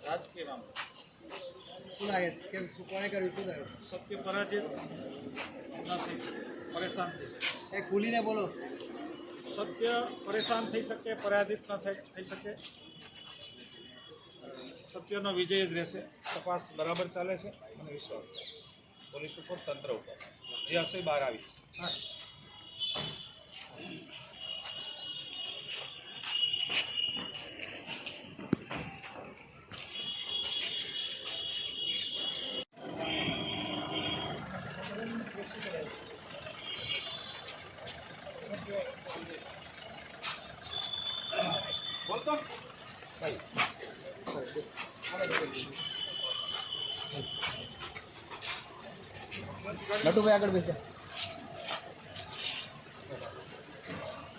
રાજકીય મામલો શું લાગે કેમ કોણે કર્યું શું થયું? સત્ય પરાજિત ન થઈ શકે, પરેશાન થઈ શકે. એ ખુલીને બોલો. સત્ય પરેશાન થઈ શકે, પરાજિત ન થઈ શકે. સત્યનો વિજય જ રહેશે. તપાસ બરાબર ચાલે છે, મને વિશ્વાસ છે પોલીસ ઉપર, તંત્ર ઉપર. જે હશે બહાર આવી છે. બોલતો નટુભાઈ આગળ બેસે.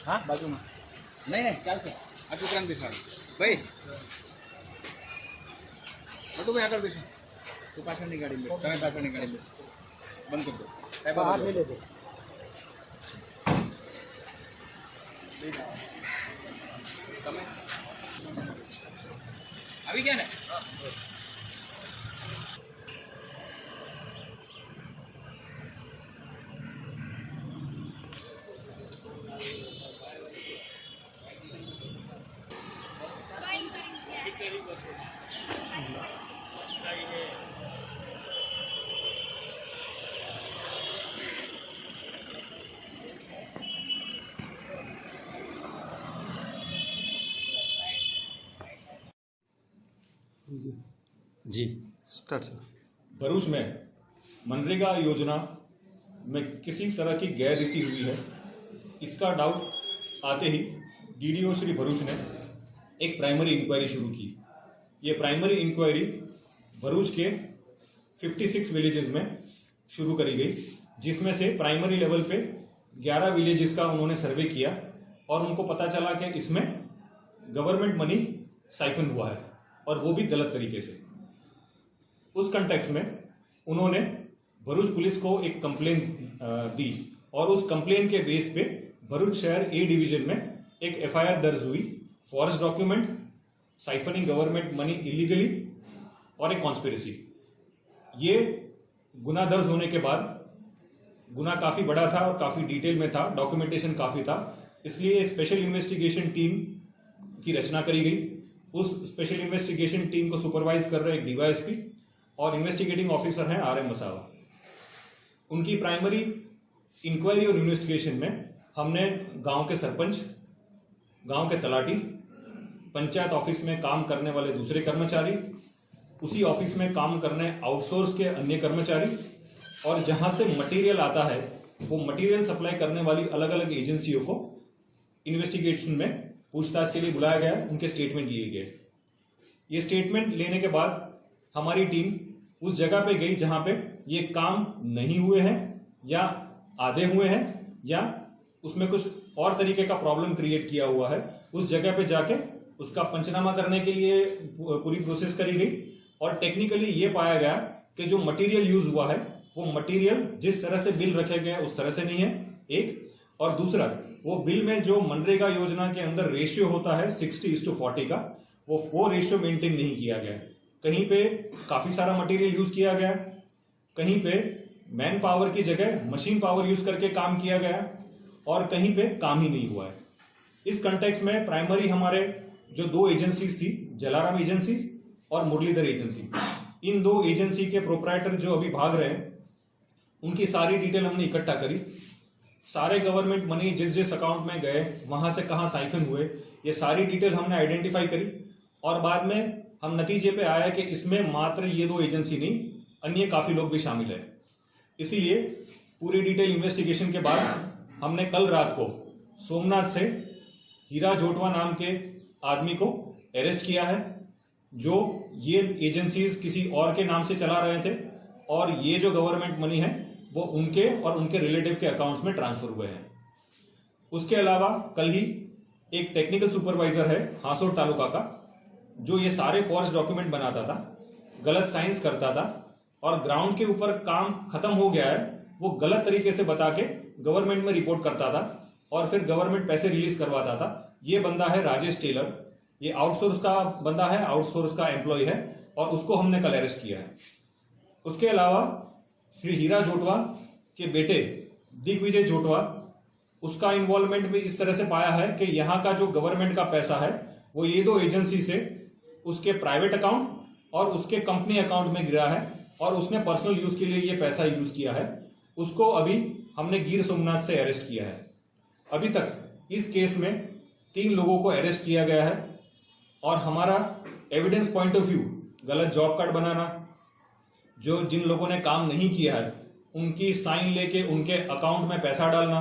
હા બાજુમાં નહીં ચાલશે. આ છોકરાને બેસાડો ભાઈ. નટુભાઈ આગળ બેસો. તું પાછળની ગાડી બેસ. તમે પાછળની ગાડી બેસ. બંધ કરી દો સાહેબ. હાથ લઈ લેજો. તમે આવી ગયા ને? जी स्टार्ट सर. भरूच में मनरेगा योजना में किसी तरह की गैररीति हुई है, इसका डाउट आते ही डीडीओ श्री भरूच ने एक प्राइमरी इंक्वायरी शुरू की. ये प्राइमरी इंक्वायरी भरूच के 56 विलेजेस में शुरू करी गई, जिसमें से प्राइमरी लेवल पे 11 विलेजेस का उन्होंने सर्वे किया और उनको पता चला कि इसमें गवर्नमेंट मनी साइफन हुआ है, और वो भी गलत तरीके से. उस कंटेक्स्ट में उन्होंने भरूच पुलिस को एक कंप्लेन दी, और उस कंप्लेन के बेस पे भरूच शहर ए डिवीजन में एक एफआईआर दर्ज हुई. Forge document, siphoning government money illegally और एक कॉन्स्पिरेसी. ये गुना दर्ज होने के बाद, गुना काफी बड़ा था और काफी डिटेल में था, डॉक्यूमेंटेशन काफी था, इसलिए एक स्पेशल इन्वेस्टिगेशन टीम की रचना करी गई. उस स्पेशल इन्वेस्टिगेशन टीम को सुपरवाइज कर रहे एक डीवाईएसपी और इन्वेस्टिगेटिंग ऑफिसर हैं आरएम मसावा. उनकी प्राइमरी इंक्वायरी और इन्वेस्टिगेशन में हमने गांव के सरपंच, गांव के तलाटी, पंचायत ऑफिस में काम करने वाले दूसरे कर्मचारी, उसी ऑफिस में काम करने आउटसोर्स के अन्य कर्मचारी, और जहां से मटेरियल आता है वो मटेरियल सप्लाई करने वाली अलग अलग एजेंसियों को इन्वेस्टिगेशन में पूछताछ के लिए बुलाया गया. उनके स्टेटमेंट लिए गए. ये स्टेटमेंट लेने के बाद हमारी टीम उस जगह पे गई जहां पे ये काम नहीं हुए हैं, या आधे हुए हैं, या उसमें कुछ और तरीके का प्रॉब्लम क्रिएट किया हुआ है. उस जगह पे जाके उसका पंचनामा करने के लिए पूरी प्रोसेस करी गई, और टेक्निकली ये पाया गया कि जो मटेरियल यूज हुआ है वो मटेरियल जिस तरह से बिल रखे गए उस तरह से नहीं है, एक. और दूसरा, वो बिल में जो मनरेगा योजना के अंदर रेशियो होता है 60:40 का, वो रेशियो मेंटेन नहीं किया गया. कहीं पे काफी सारा मटेरियल यूज किया गया, कहीं पे मैन पावर की जगह मशीन पावर यूज करके काम किया गया, और कहीं पे काम ही नहीं हुआ है. इस कंटेक्स्ट में प्राइमरी हमारे जो दो एजेंसीज थी, जलाराम एजेंसी और मुरलीधर एजेंसी, इन दो एजेंसी के प्रोप्राइटर जो अभी भाग रहे हैं, उनकी सारी डिटेल हमने इकट्ठा करी. सारे गवर्नमेंट मनी जिस जिस अकाउंट में गए, वहां से कहां साइफन हुए, ये सारी डिटेल हमने आइडेंटिफाई करी, और बाद में हम नतीजे पे आया कि इसमें मात्र ये दो एजेंसी नहीं, अन्य काफी लोग भी शामिल है. इसीलिए पूरी डिटेल इन्वेस्टिगेशन के बाद हमने कल रात को सोमनाथ से हीरा जोटवा नाम के आदमी को अरेस्ट किया है, जो ये एजेंसीज किसी और के नाम से चला रहे थे, और ये जो गवर्नमेंट मनी है वो उनके और उनके रिलेटिव के अकाउंट्स में ट्रांसफर हुए हैं. उसके अलावा कल ही एक टेक्निकल सुपरवाइजर है हासोट तालुका का, जो ये सारे फॉर्ज डॉक्यूमेंट बनाता था, गलत साइंस करता था, और ग्राउंड के ऊपर काम खत्म हो गया है वो गलत तरीके से बता के गवर्नमेंट में रिपोर्ट करता था, और फिर गवर्नमेंट पैसे रिलीज करवाता था. ये बंदा है राजेश टेलर. ये आउटसोर्स का बंदा है, आउटसोर्स का एम्प्लॉय है और उसको हमने कल अरेस्ट किया है। उसके अलावा श्री हीरा जोटवा के बेटे दिग्विजय जोटवा, उसका इन्वॉल्वमेंट भी इस तरह से पाया है कि यहाँ का जो गवर्नमेंट का पैसा है वो ये दो एजेंसी से उसके प्राइवेट अकाउंट और उसके कंपनी अकाउंट में गिरा है और उसने पर्सनल यूज के लिए ये पैसा यूज किया है। उसको अभी हमने गिर सोमनाथ से अरेस्ट किया है। अभी तक इस केस में 3 लोगों को अरेस्ट किया गया है और हमारा एविडेंस पॉइंट ऑफ व्यू, गलत जॉब कार्ड बनाना, जो जिन लोगों ने काम नहीं किया है उनकी साइन लेके उनके अकाउंट में पैसा डालना,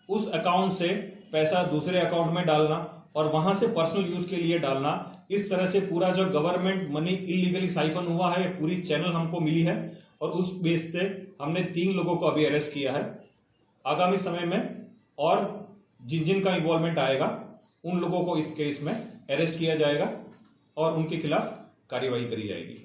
उस अकाउंट से पैसा दूसरे अकाउंट में डालना और वहां से पर्सनल यूज के लिए डालना, इस तरह से पूरा जो गवर्नमेंट मनी इलीगली साइफन हुआ है, पूरी चैनल हमको मिली है और उस बेस से हमने 3 लोगों को अभी अरेस्ट किया है। आगामी समय में और जिन जिन का इन्वॉल्वमेंट आएगा उन लोगों को इस केस में अरेस्ट किया जाएगा और उनके खिलाफ कार्रवाई करी जाएगी।